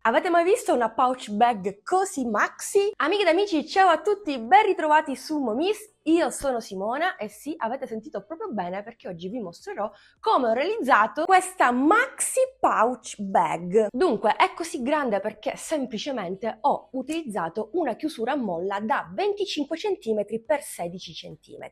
Avete mai visto una pouch bag così maxi? Amiche ed amici, ciao a tutti, ben ritrovati su Momis. Io sono Simona e sì, avete sentito proprio bene perché oggi vi mostrerò come ho realizzato questa maxi pouch bag. Dunque, è così grande perché semplicemente ho utilizzato una chiusura a molla da 25 cm x 16 cm.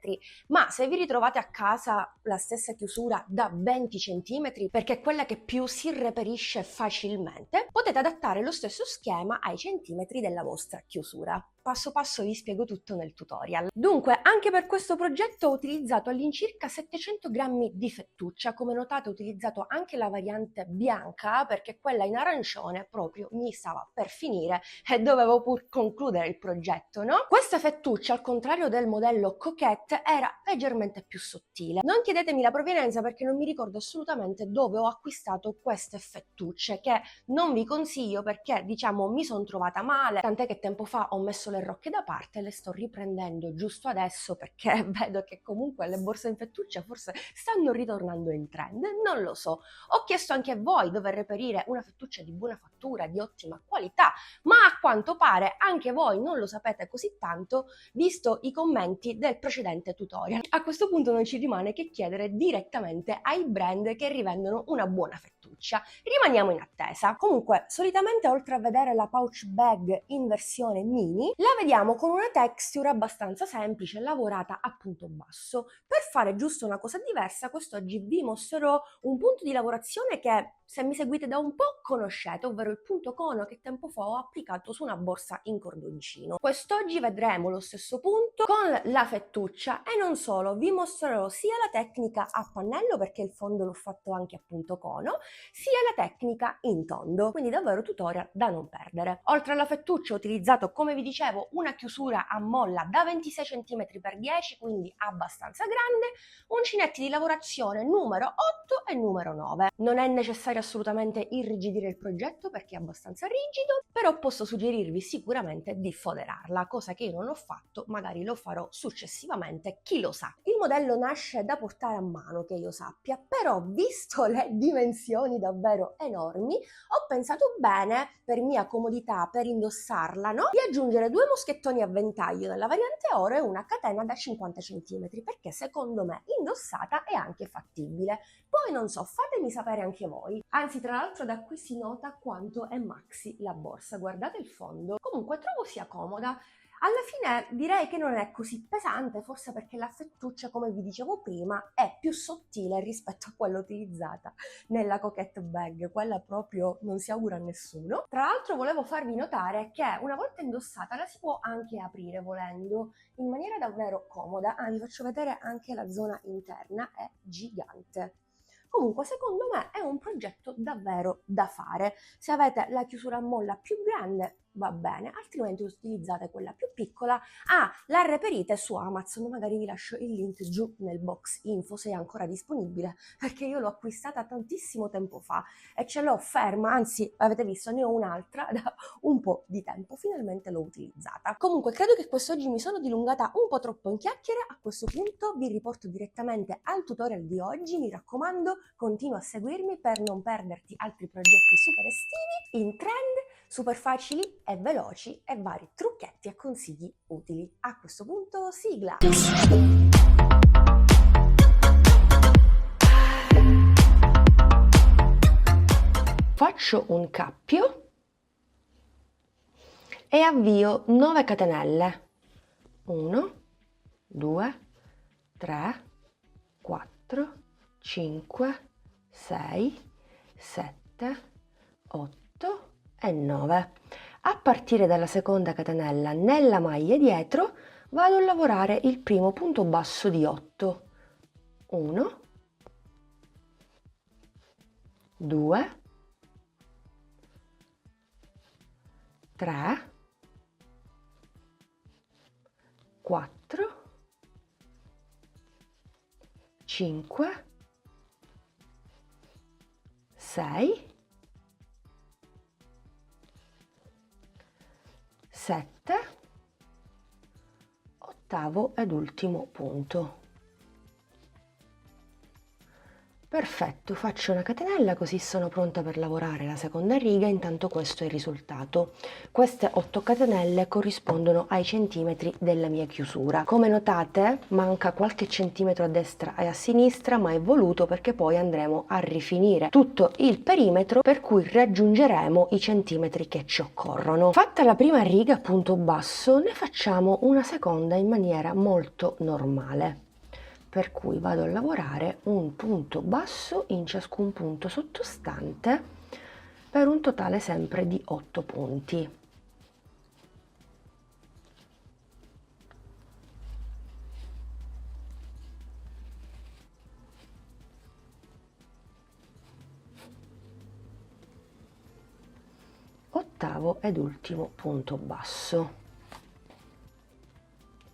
Ma se vi ritrovate a casa la stessa chiusura da 20 cm, perché è quella che più si reperisce facilmente, potete adattare lo stesso schema ai centimetri della vostra chiusura. Passo passo vi spiego tutto nel tutorial. Dunque, anche per questo progetto ho utilizzato all'incirca 700 grammi di fettuccia. Come notate ho utilizzato anche la variante bianca perché quella in arancione proprio mi stava per finire e dovevo pur concludere il progetto, no? Questa fettuccia, al contrario del modello Coquette, era leggermente più sottile. Non chiedetemi la provenienza perché non mi ricordo assolutamente dove ho acquistato queste fettucce, che non vi consiglio perché, diciamo, mi sono trovata male, tant'è che tempo fa ho messo le rocche da parte e le sto riprendendo giusto adesso perché vedo che comunque le borse in fettuccia forse stanno ritornando in trend, non lo so. Ho chiesto anche a voi dove reperire una fettuccia di buona fattura, di ottima qualità, ma a quanto pare anche voi non lo sapete così tanto visto i commenti del precedente tutorial. A questo punto non ci rimane che chiedere direttamente ai brand che rivendono una buona fettuccia. Rimaniamo in attesa. Comunque, solitamente oltre a vedere la pouch bag in versione mini, la vediamo con una texture abbastanza semplice, lavorata a punto basso. Per fare giusto una cosa diversa, quest'oggi vi mostrerò un punto di lavorazione che, se mi seguite da un po', conoscete, ovvero il punto cono che tempo fa ho applicato su una borsa in cordoncino. Quest'oggi vedremo lo stesso punto con la fettuccia e non solo, vi mostrerò sia la tecnica a pannello, perché il fondo l'ho fatto anche a punto cono, sia la tecnica in tondo, quindi davvero tutorial da non perdere. Oltre alla fettuccia ho utilizzato, come vi dicevo, una chiusura a molla da 26 cm x 10, quindi abbastanza grande, uncinetti di lavorazione numero 8 e numero 9. Non è necessario assolutamente irrigidire il progetto perché è abbastanza rigido, però posso suggerirvi sicuramente di foderarla, cosa che io non ho fatto, magari lo farò successivamente, chi lo sa. Il modello nasce da portare a mano, che io sappia, però visto le dimensioni davvero enormi, ho pensato bene, per mia comodità, per indossarla, no? Di aggiungere due moschettoni a ventaglio nella variante oro e una catena da 50 cm, perché secondo me indossata è anche fattibile. Poi non so, fatemi sapere anche voi. Anzi, tra l'altro da qui si nota quanto è maxi la borsa, guardate il fondo. Comunque trovo sia comoda. Alla fine direi che non è così pesante, forse perché la fettuccia, come vi dicevo prima, è più sottile rispetto a quella utilizzata nella Coquette bag, quella proprio non si augura a nessuno. Tra l'altro volevo farvi notare che una volta indossata la si può anche aprire volendo, in maniera davvero comoda. Vi faccio vedere anche la zona interna, è gigante. Comunque, secondo me è un progetto davvero da fare. Se avete la chiusura a molla più grande va bene, altrimenti utilizzate quella più piccola. La reperite su Amazon, magari vi lascio il link giù nel box info se è ancora disponibile, perché io l'ho acquistata tantissimo tempo fa e ce l'ho ferma, anzi avete visto ne ho un'altra da un po' di tempo, finalmente l'ho utilizzata. Comunque credo che quest'oggi mi sono dilungata un po' troppo in chiacchiere, a questo punto vi riporto direttamente al tutorial di oggi, mi raccomando continua a seguirmi per non perderti altri progetti super estivi, in trend, super facili e veloci e vari trucchetti e consigli utili. A questo punto sigla! Faccio un cappio e avvio 9 catenelle. 1, 2, 3, 4, 5, 6, 7, 8 e 9. A partire dalla seconda catenella nella maglia dietro vado a lavorare il primo punto basso di 8. 1, 2, 3, 4, 5, 6, 7, ottavo ed ultimo punto. Perfetto, faccio una catenella così sono pronta per lavorare la seconda riga, intanto questo è il risultato. Queste 8 catenelle corrispondono ai centimetri della mia chiusura. Come notate manca qualche centimetro a destra e a sinistra, ma è voluto perché poi andremo a rifinire tutto il perimetro, per cui raggiungeremo i centimetri che ci occorrono. Fatta la prima riga a punto basso, ne facciamo una seconda in maniera molto normale. Per cui vado a lavorare un punto basso in ciascun punto sottostante per un totale sempre di 8 punti. Ottavo ed ultimo punto basso.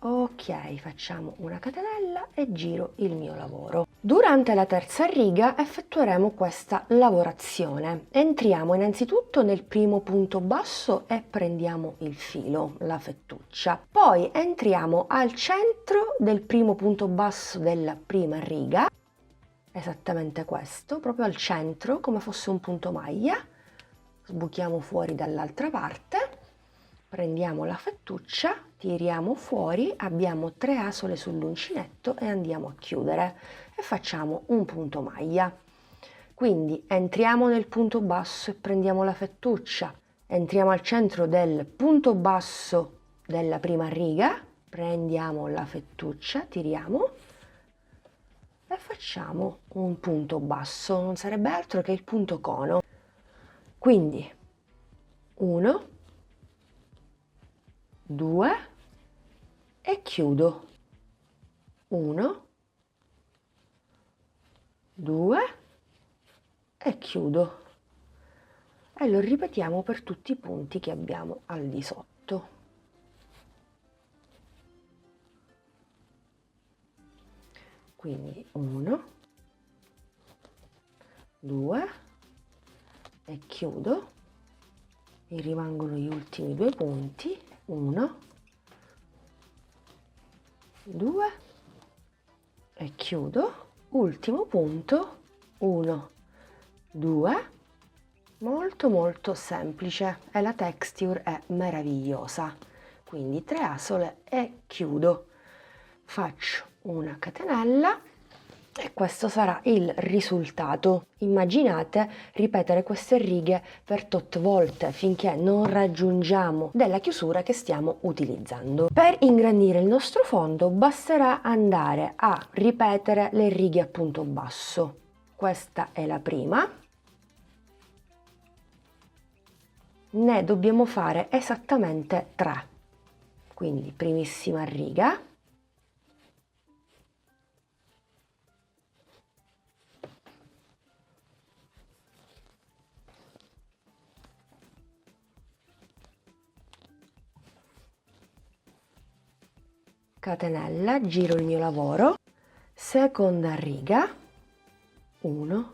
Ok, facciamo una catenella e giro il mio lavoro. Durante la terza riga effettueremo questa lavorazione. Entriamo innanzitutto nel primo punto basso e prendiamo il filo, la fettuccia. Poi entriamo al centro del primo punto basso della prima riga, esattamente questo, proprio al centro, come fosse un punto maglia. Sbuchiamo fuori dall'altra parte. Prendiamo la fettuccia, tiriamo fuori, abbiamo 3 asole sull'uncinetto e andiamo a chiudere e facciamo un punto maglia. Quindi entriamo nel punto basso e prendiamo la fettuccia, entriamo al centro del punto basso della prima riga, prendiamo la fettuccia, tiriamo e facciamo un punto basso, non sarebbe altro che il punto cono. Quindi 1, 2 e chiudo. 1, 2 e chiudo. E lo ripetiamo per tutti i punti che abbiamo al di sotto. Quindi 1, 2 e chiudo. Mi rimangono gli ultimi 2 punti. 1, 2 e chiudo. Ultimo punto, 1, 2, molto semplice e la texture è meravigliosa. Quindi 3 asole e chiudo. Faccio una catenella e questo sarà il risultato. Immaginate ripetere queste righe per tot volte finché non raggiungiamo della chiusura che stiamo utilizzando. Per ingrandire il nostro fondo basterà andare a ripetere le righe a punto basso. Questa è la prima. Ne dobbiamo fare esattamente 3. Quindi primissima riga. Catenella, giro il mio lavoro, seconda riga, 1,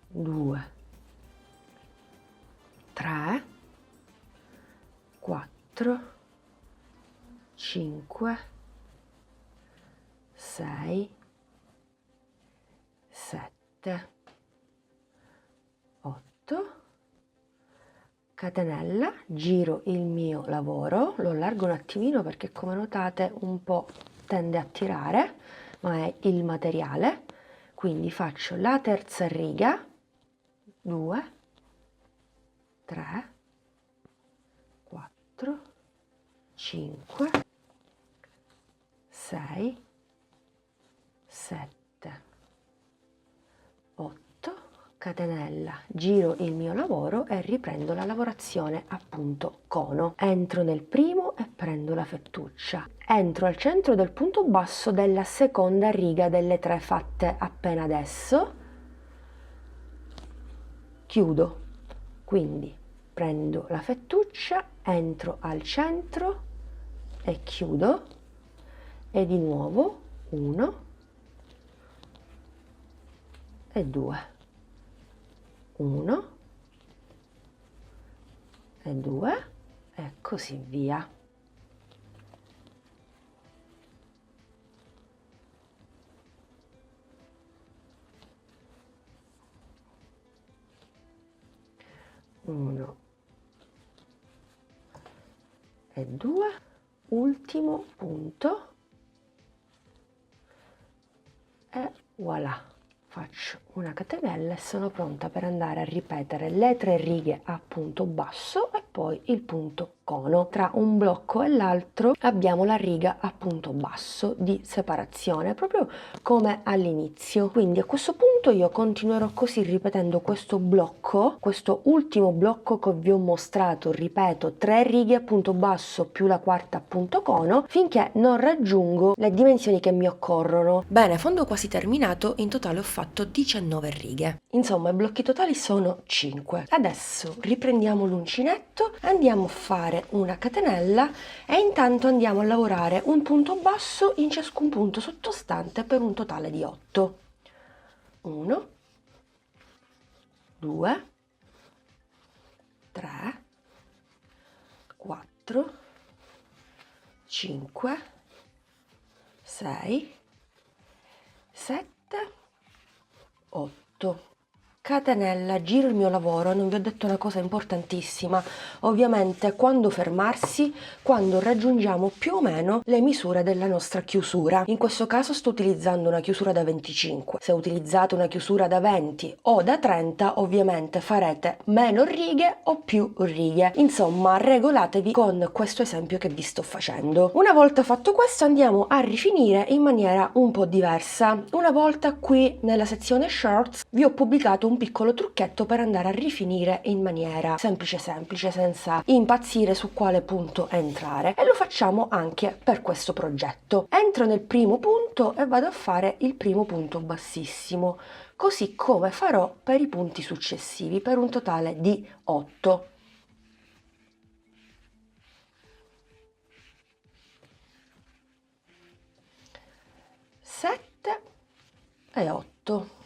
2, 3, 4, 5, 6, 7, 8, catenella, giro il mio lavoro, lo allargo un attimino perché come notate un po' tende a tirare, ma è il materiale, quindi faccio la terza riga, 2, 3, 4, 5, 6, 7, 8, catenella, giro il mio lavoro e riprendo la lavorazione a punto cono. Entro nel primo e prendo la fettuccia. Entro al centro del punto basso della seconda riga delle 3 fatte appena adesso. Chiudo. Quindi prendo la fettuccia, entro al centro e chiudo. E di nuovo 1 e 2. 1 e 2 e così via. 1 e 2, ultimo punto e voilà, faccio una catenella e sono pronta per andare a ripetere le 3 righe a punto basso e poi il punto cono. Tra un blocco e l'altro abbiamo la riga a punto basso di separazione, proprio come all'inizio. Quindi a questo punto io continuerò così ripetendo questo blocco, questo ultimo blocco che vi ho mostrato, ripeto 3 righe a punto basso più la quarta a punto cono, finché non raggiungo le dimensioni che mi occorrono. Bene, fondo quasi terminato, in totale ho fatto 19 righe. Insomma, i blocchi totali sono 5. Adesso riprendiamo l'uncinetto, andiamo a fare una catenella e intanto andiamo a lavorare un punto basso in ciascun punto sottostante per un totale di 8. 1, 2, 3, 4, 5, 6, 7, 8. Catenella, giro il mio lavoro. Non vi ho detto una cosa importantissima, ovviamente quando fermarsi, quando raggiungiamo più o meno le misure della nostra chiusura. In questo caso sto utilizzando una chiusura da 25, se utilizzate una chiusura da 20 o da 30 ovviamente farete meno righe o più righe, insomma regolatevi con questo esempio che vi sto facendo. Una volta fatto questo andiamo a rifinire in maniera un po' diversa. Una volta qui nella sezione shorts vi ho pubblicato un piccolo trucchetto per andare a rifinire in maniera semplice senza impazzire su quale punto entrare, e lo facciamo anche per questo progetto. Entro nel primo punto e vado a fare il primo punto bassissimo, così come farò per i punti successivi, per un totale di 8. 7 e 8.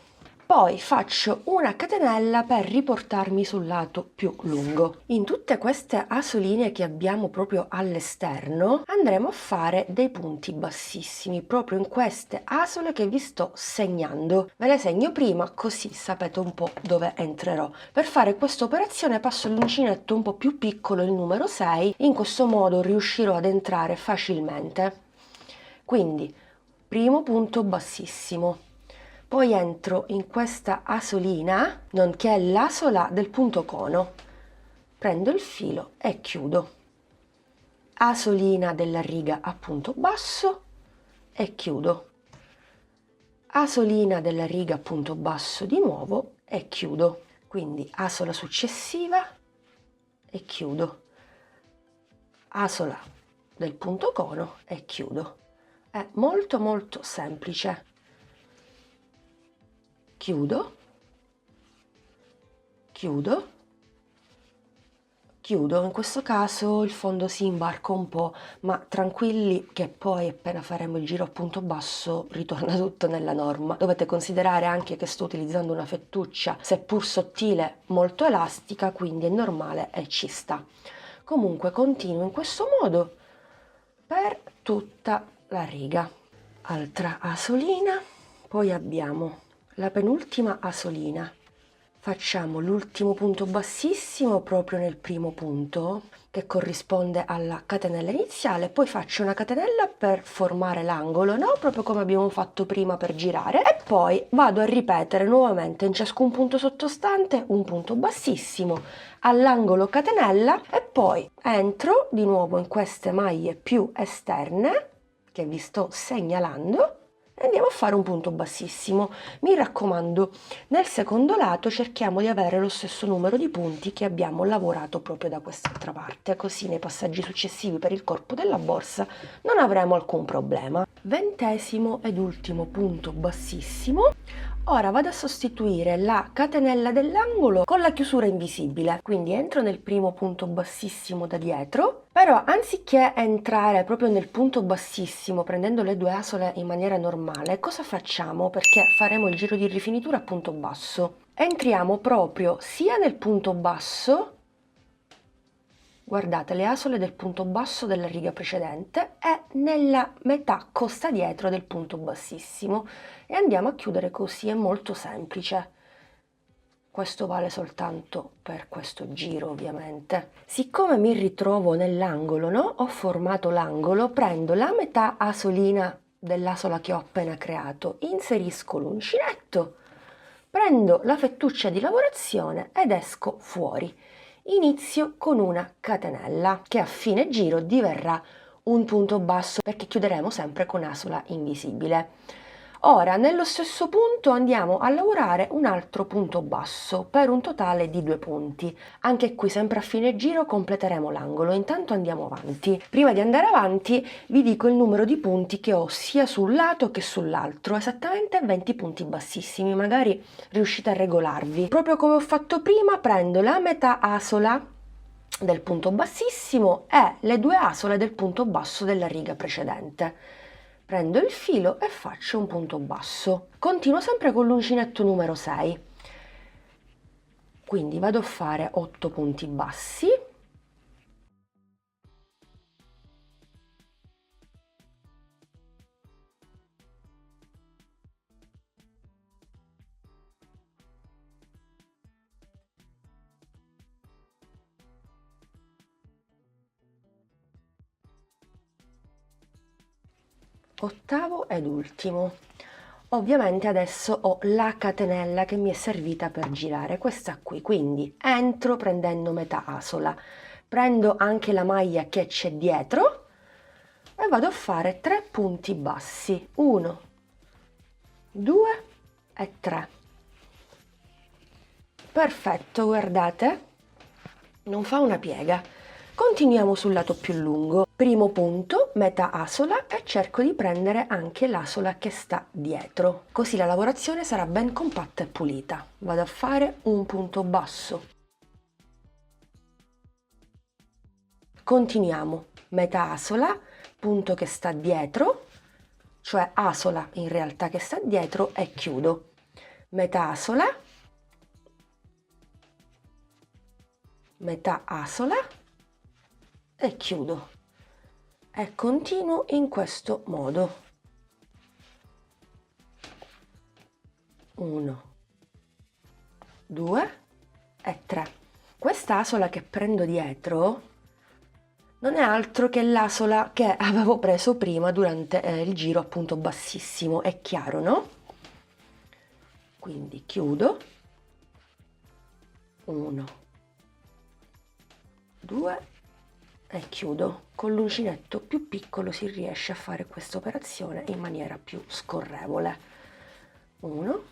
Poi faccio una catenella per riportarmi sul lato più lungo. In tutte queste asoline che abbiamo proprio all'esterno andremo a fare dei punti bassissimi, proprio in queste asole che vi sto segnando. Ve le segno prima così sapete un po' dove entrerò. Per fare questa operazione passo l'uncinetto un po' più piccolo, il numero 6, in questo modo riuscirò ad entrare facilmente. Quindi primo punto bassissimo. Poi entro in questa asolina, nonché l'asola del punto cono, prendo il filo e chiudo. Asolina della riga a punto basso e chiudo. Asolina della riga a punto basso di nuovo e chiudo. Quindi asola successiva e chiudo. Asola del punto cono e chiudo. È molto semplice. Chiudo, chiudo, chiudo. In questo caso il fondo si imbarca un po', ma tranquilli che poi appena faremo il giro a punto basso ritorna tutto nella norma. Dovete considerare anche che sto utilizzando una fettuccia, seppur sottile, molto elastica, quindi è normale e ci sta. Comunque continuo in questo modo per tutta la riga. Altra asolina, poi abbiamo la penultima asolina, facciamo l'ultimo punto bassissimo proprio nel primo punto che corrisponde alla catenella iniziale, poi faccio una catenella per formare l'angolo, no? Proprio come abbiamo fatto prima per girare, e poi vado a ripetere nuovamente in ciascun punto sottostante un punto bassissimo, all'angolo catenella e poi entro di nuovo in queste maglie più esterne che vi sto segnalando. Andiamo a fare un punto bassissimo. Mi raccomando, nel secondo lato cerchiamo di avere lo stesso numero di punti che abbiamo lavorato proprio da quest'altra parte, così nei passaggi successivi per il corpo della borsa non avremo alcun problema. 20° ed ultimo punto bassissimo. Ora vado a sostituire la catenella dell'angolo con la chiusura invisibile, quindi entro nel primo punto bassissimo da dietro, però anziché entrare proprio nel punto bassissimo prendendo le 2 asole in maniera normale, cosa facciamo? Perché faremo il giro di rifinitura a punto basso. Entriamo proprio sia nel punto basso, guardate le asole del punto basso della riga precedente, e nella metà costa dietro del punto bassissimo, e andiamo a chiudere così, è molto semplice. questo vale soltanto per questo giro ovviamente. Siccome mi ritrovo nell'angolo, no? Ho formato l'angolo, prendo la metà asolina dell'asola che ho appena creato, inserisco l'uncinetto, prendo la fettuccia di lavorazione ed esco fuori. Inizio con una catenella che a fine giro diverrà un punto basso perché chiuderemo sempre con asola invisibile. Ora nello stesso punto andiamo a lavorare un altro punto basso per un totale di 2 punti. Anche qui sempre a fine giro completeremo l'angolo, intanto andiamo avanti. Prima di andare avanti vi dico il numero di punti che ho sia sul lato che sull'altro, esattamente 20 punti bassissimi, magari riuscite a regolarvi. Proprio come ho fatto prima prendo la metà asola del punto bassissimo e le 2 asole del punto basso della riga precedente. Prendo il filo e faccio un punto basso. Continuo sempre con l'uncinetto numero 6. Quindi vado a fare 8 punti bassi. Ottavo ed ultimo. Ovviamente adesso ho la catenella che mi è servita per girare, questa qui, quindi entro prendendo metà asola, prendo anche la maglia che c'è dietro e vado a fare 3 punti bassi, 1, 2 e 3. Perfetto, guardate, non fa una piega. Continuiamo sul lato più lungo. Primo punto, metà asola e cerco di prendere anche l'asola che sta dietro. Così la lavorazione sarà ben compatta e pulita. Vado a fare un punto basso. Continuiamo. Metà asola, punto che sta dietro, cioè asola in realtà che sta dietro e chiudo. Metà asola, metà asola e chiudo e continuo in questo modo. 1, 2 e 3. Quest'asola che prendo dietro non è altro che l'asola che avevo preso prima durante il giro appunto bassissimo, è chiaro, no? Quindi chiudo, 1, 2 e chiudo. Con l'uncinetto più piccolo si riesce a fare questa operazione in maniera più scorrevole. 1,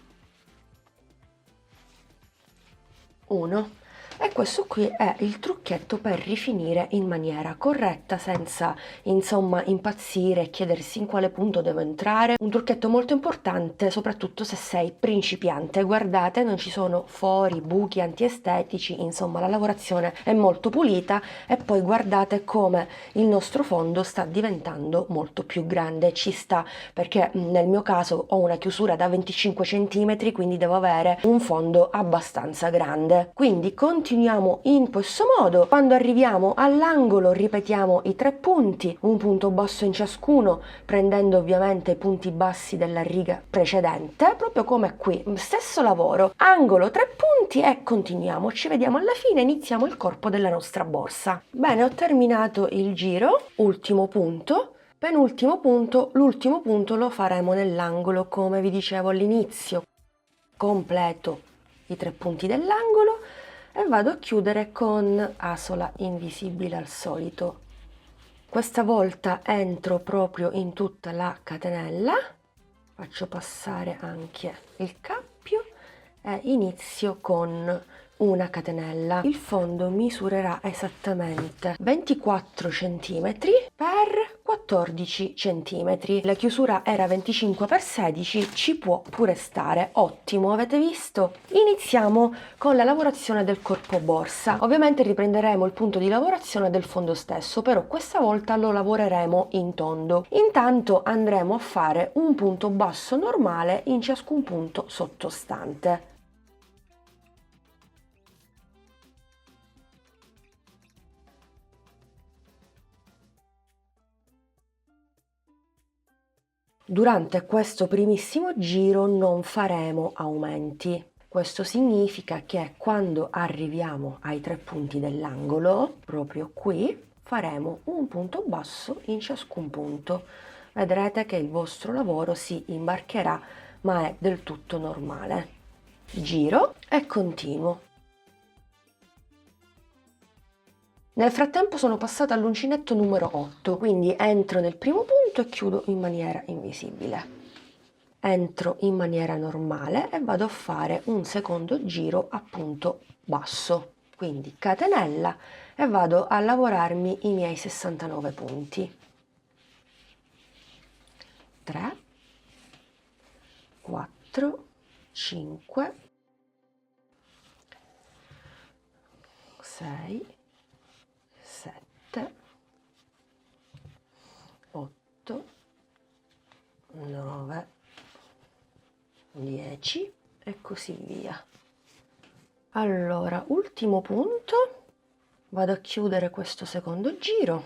1. E questo qui è il trucchetto per rifinire in maniera corretta senza insomma impazzire e chiedersi in quale punto devo entrare. Un trucchetto molto importante soprattutto se sei principiante. Guardate, non ci sono fori, buchi antiestetici, insomma la lavorazione è molto pulita e poi guardate come il nostro fondo sta diventando molto più grande. Ci sta perché nel mio caso ho una chiusura da 25 cm, quindi devo avere un fondo abbastanza grande. Quindi continuiamo in questo modo. Quando arriviamo all'angolo ripetiamo i 3 punti, un punto basso in ciascuno, prendendo ovviamente i punti bassi della riga precedente, proprio come qui, stesso lavoro, angolo 3 punti e continuiamo. Ci vediamo alla fine, iniziamo il corpo della nostra borsa. Bene, ho terminato il giro, ultimo punto. Penultimo punto, l'ultimo punto lo faremo nell'angolo come vi dicevo all'inizio. Completo i 3 punti dell'angolo e vado a chiudere con asola invisibile al solito. Questa volta entro proprio in tutta la catenella, faccio passare anche il cappio e inizio con una catenella. Il fondo misurerà esattamente 24 cm per 14 cm. La chiusura era 25 per 16, ci può pure stare. Ottimo, avete visto? Iniziamo con la lavorazione del corpo borsa. Ovviamente riprenderemo il punto di lavorazione del fondo stesso, però questa volta lo lavoreremo in tondo. Intanto andremo a fare un punto basso normale in ciascun punto sottostante. Durante questo primissimo giro non faremo aumenti, Questo significa che quando arriviamo ai 3 punti dell'angolo, proprio qui, faremo un punto basso in ciascun punto. Vedrete che il vostro lavoro si imbarcherà, ma è del tutto normale. Giro e continuo. Nel frattempo sono passata all'uncinetto numero 8, quindi entro nel primo punto e chiudo in maniera invisibile. Entro in maniera normale e vado a fare un secondo giro a punto basso, quindi catenella e vado a lavorarmi i miei 69 punti. 3, 4, 5, 6, 7, 8, 9, 10 e così via. Allora, ultimo punto, vado a chiudere questo secondo giro.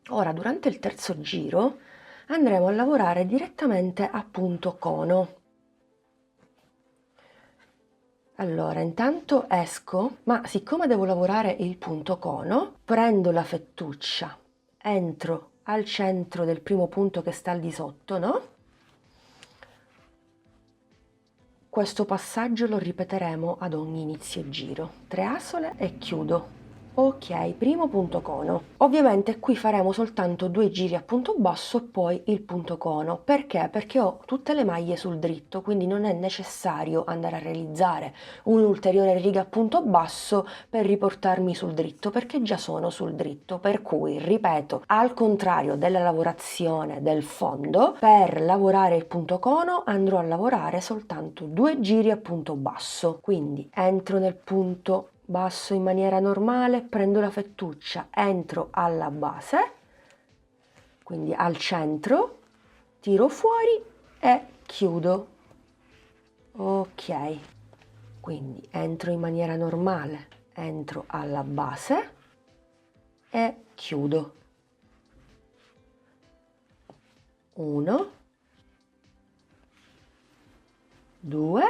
Ora, durante il terzo giro, andremo a lavorare direttamente a punto cono. Allora, intanto esco, ma siccome devo lavorare il punto cono, prendo la fettuccia, entro al centro del primo punto che sta al di sotto, no? Questo passaggio lo ripeteremo ad ogni inizio giro. 3 asole e chiudo. Ok, primo punto cono. Ovviamente qui faremo soltanto 2 giri a punto basso e poi il punto cono. Perché? Perché ho tutte le maglie sul dritto, quindi non è necessario andare a realizzare un'ulteriore riga a punto basso per riportarmi sul dritto, perché già sono sul dritto. Per cui, ripeto, al contrario della lavorazione del fondo, per lavorare il punto cono andrò a lavorare soltanto 2 giri a punto basso. Quindi entro nel punto basso in maniera normale, prendo la fettuccia, entro alla base, quindi al centro, tiro fuori e chiudo. Ok, quindi entro in maniera normale, entro alla base e chiudo. 1, 2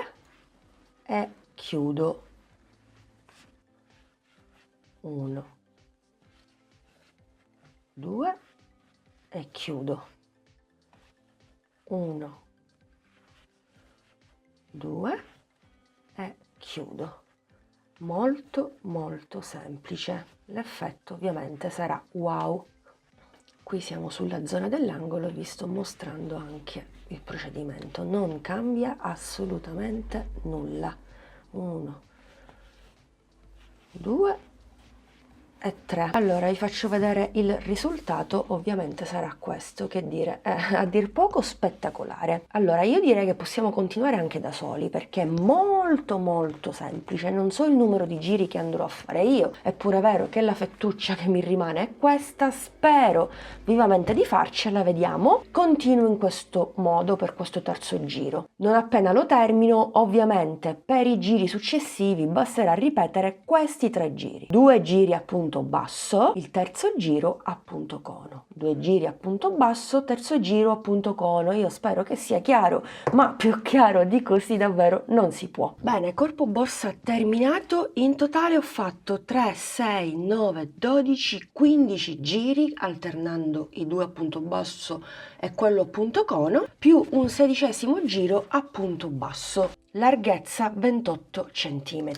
e chiudo. 1, 2 e chiudo. 1, 2 e chiudo. Molto molto semplice. L'effetto ovviamente sarà wow. Qui siamo sulla zona dell'angolo e vi sto mostrando anche il procedimento. Non cambia assolutamente nulla. 1, 2 e 3. Allora vi faccio vedere il risultato, ovviamente sarà questo, che dire, a dir poco spettacolare. Allora io direi che possiamo continuare anche da soli perché è molto molto semplice, non so il numero di giri che andrò a fare io, è pure vero che la fettuccia che mi rimane è questa, spero vivamente di farcela, vediamo. Continuo in questo modo per questo terzo giro. Non appena lo termino, ovviamente per i giri successivi basterà ripetere questi 3 giri. 2 giri a punto basso, il terzo giro a punto cono. 2 giri a punto basso, terzo giro a punto cono. Io spero che sia chiaro, ma più chiaro di così davvero non si può. Bene, corpo borsa terminato. In totale ho fatto 3, 6, 9, 12, 15 giri, alternando i 2 a punto basso e quello a punto cono, più un 16° giro a punto basso. Larghezza 28 cm.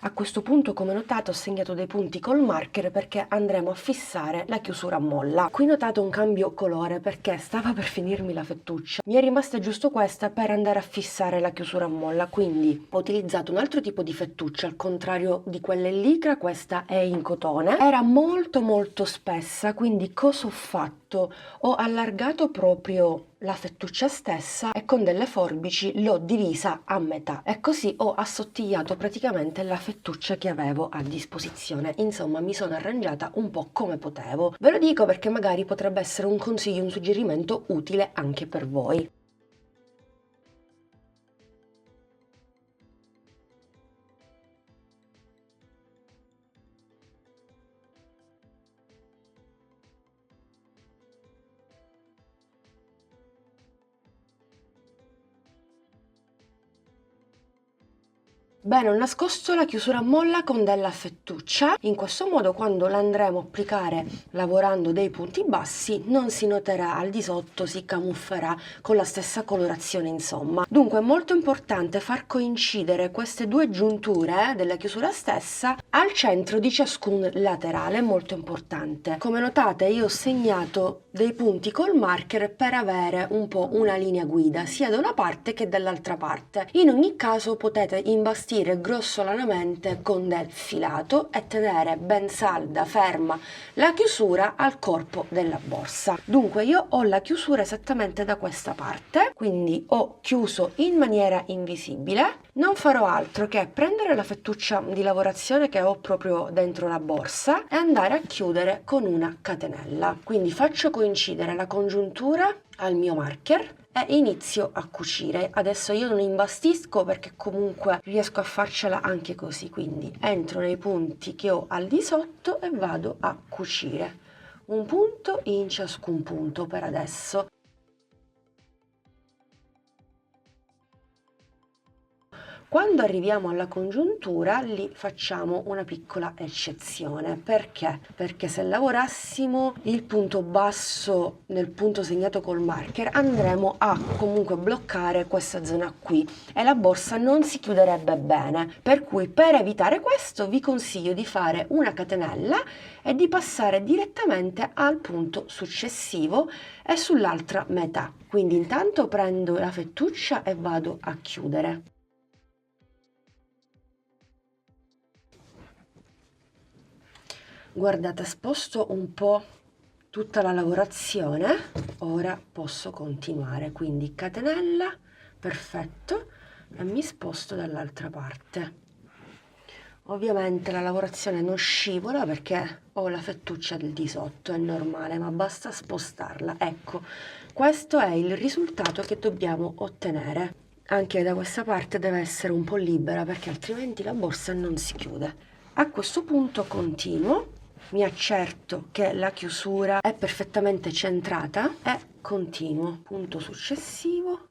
A questo punto, come notate, ho segnato dei punti col marker perché andremo a fissare la chiusura a molla. Qui notate un cambio colore perché stava per finirmi la fettuccia. Mi è rimasta giusto questa per andare a fissare la chiusura a molla, quindi ho utilizzato un altro tipo di fettuccia, al contrario di quella in licra, questa è in cotone. Era molto molto spessa, quindi cosa ho fatto? Ho allargato proprio la fettuccia stessa e con delle forbici l'ho divisa a metà e così ho assottigliato praticamente la fettuccia che avevo a disposizione. Insomma, mi sono arrangiata un po' come potevo. Ve lo dico perché magari potrebbe essere un consiglio, un suggerimento utile anche per voi. Bene, ho nascosto la chiusura a molla con della fettuccia, in questo modo quando la andremo a applicare lavorando dei punti bassi non si noterà al di sotto, si camufferà con la stessa colorazione insomma. Dunque è molto importante far coincidere queste due giunture della chiusura stessa al centro di ciascun laterale, è molto importante. Come notate io ho segnato dei punti col marker per avere un po' una linea guida sia da una parte che dall'altra parte. In ogni caso potete imbastire grossolanamente con del filato e tenere ben salda, ferma la chiusura al corpo della borsa. Dunque io ho la chiusura esattamente da questa parte, quindi ho chiuso in maniera invisibile. Non farò altro che prendere la fettuccia di lavorazione che ho proprio dentro la borsa e andare a chiudere con una catenella. Quindi faccio coincidere la congiuntura al mio marker e inizio a cucire. Adesso io non imbastisco perché comunque riesco a farcela anche così, quindi entro nei punti che ho al di sotto e vado a cucire un punto in ciascun punto per adesso. Quando arriviamo alla congiuntura lì facciamo una piccola eccezione. Perché? Perché se lavorassimo il punto basso nel punto segnato col marker andremo a comunque bloccare questa zona qui e la borsa non si chiuderebbe bene. Per cui per evitare questo vi consiglio di fare una catenella e di passare direttamente al punto successivo e sull'altra metà. Quindi intanto prendo la fettuccia e vado a chiudere. Guardate, sposto un po' tutta la lavorazione, ora posso continuare, quindi catenella, perfetto, e mi sposto dall'altra parte. Ovviamente la lavorazione non scivola perché ho la fettuccia del di sotto, è normale, ma basta spostarla. Ecco, questo è il risultato che dobbiamo ottenere. Anche da questa parte deve essere un po' libera perché altrimenti la borsa non si chiude. A questo punto continuo. Mi accerto che la chiusura è perfettamente centrata e continuo. Punto successivo,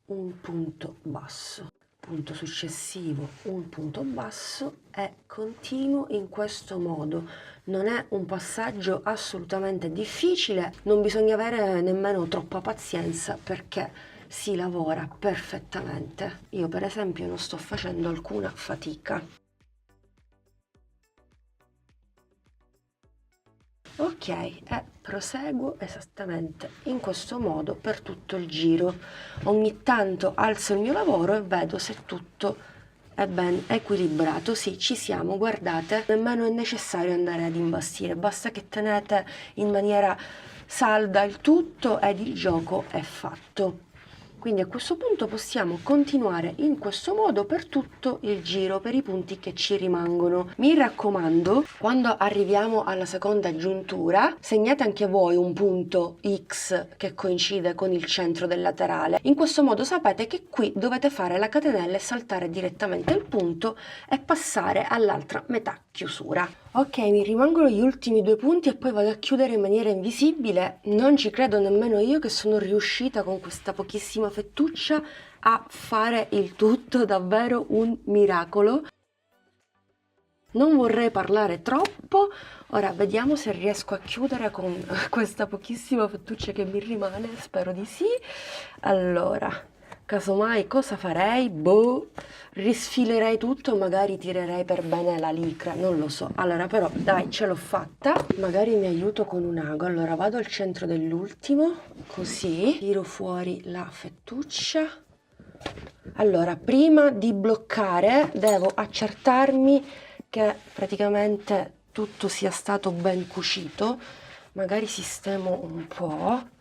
un punto basso, punto successivo, un punto basso e continuo in questo modo. Non è un passaggio assolutamente difficile, non bisogna avere nemmeno troppa pazienza perché si lavora perfettamente. Io per esempio non sto facendo alcuna fatica. Ok, e proseguo esattamente in questo modo per tutto il giro. Ogni tanto alzo il mio lavoro e vedo se tutto è ben equilibrato. Sì, ci siamo, guardate, nemmeno è necessario andare ad imbastire, basta che tenete in maniera salda il tutto ed il gioco è fatto. Quindi a questo punto possiamo continuare in questo modo per tutto il giro, per i punti che ci rimangono. Mi raccomando, quando arriviamo alla seconda giuntura, segnate anche voi un punto X che coincide con il centro del laterale. In questo modo sapete che qui dovete fare la catenella e saltare direttamente il punto e passare all'altra metà chiusura. Ok, mi rimangono gli ultimi due punti e poi vado a chiudere in maniera invisibile. Non ci credo nemmeno io che sono riuscita con questa pochissima fettuccia a fare il tutto, davvero un miracolo. Non vorrei parlare troppo, ora vediamo se riesco a chiudere con questa pochissima fettuccia che mi rimane, spero di sì. Allora, casomai cosa farei? Boh, risfilerei tutto, magari tirerei per bene la licra, non lo so. Allora però dai, ce l'ho fatta, magari mi aiuto con un ago. Allora vado al centro dell'ultimo, così, tiro fuori la fettuccia. Allora, prima di bloccare devo accertarmi che praticamente tutto sia stato ben cucito. Magari sistemo un po',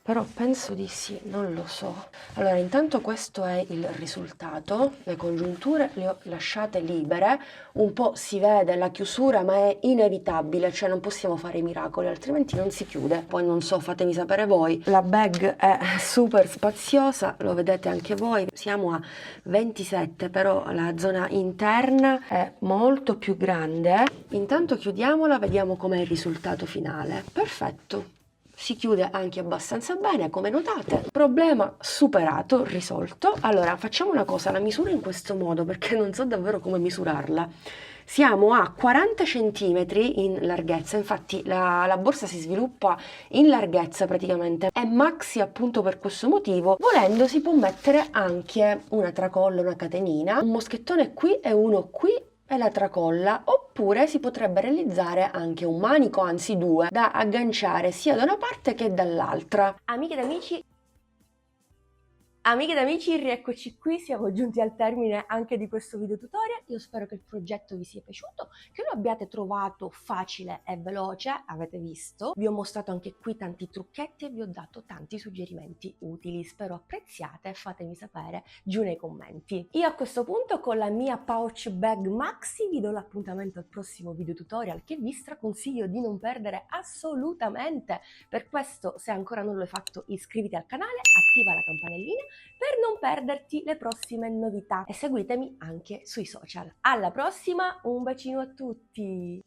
però penso di sì, non lo so. Allora, intanto questo è il risultato. Le congiunture le ho lasciate libere, un po' si vede la chiusura, ma è inevitabile, cioè non possiamo fare i miracoli, altrimenti non si chiude. Poi non so, fatemi sapere voi. La bag è super spaziosa, lo vedete anche voi. Siamo a 27, però la zona interna è molto più grande. Intanto chiudiamola, vediamo com'è il risultato finale. Perfetto. si chiude anche abbastanza bene, come notate. Problema superato, risolto. Allora, facciamo una cosa, la misuro in questo modo perché non so davvero come misurarla. Siamo a 40 cm in larghezza, infatti la borsa si sviluppa in larghezza praticamente, è maxi appunto per questo motivo. Volendo si può mettere anche una tracolla, una catenina, un moschettone qui e uno qui e la tracolla, oppure si potrebbe realizzare anche un manico, anzi due, da agganciare sia da una parte che dall'altra. Amiche ed amici, amiche ed amici, rieccoci qui, siamo giunti al termine anche di questo video tutorial. Io spero che il progetto vi sia piaciuto, che lo abbiate trovato facile e veloce, avete visto. Vi ho mostrato anche qui tanti trucchetti e vi ho dato tanti suggerimenti utili, spero apprezziate, fatemi sapere giù nei commenti. Io a questo punto con la mia pouch bag maxi vi do l'appuntamento al prossimo video tutorial che vi straconsiglio di non perdere assolutamente. Per questo, se ancora non l'hai fatto, iscriviti al canale, attiva la campanellina per non perderti le prossime novità e seguitemi anche sui social. Alla prossima, un bacino a tutti!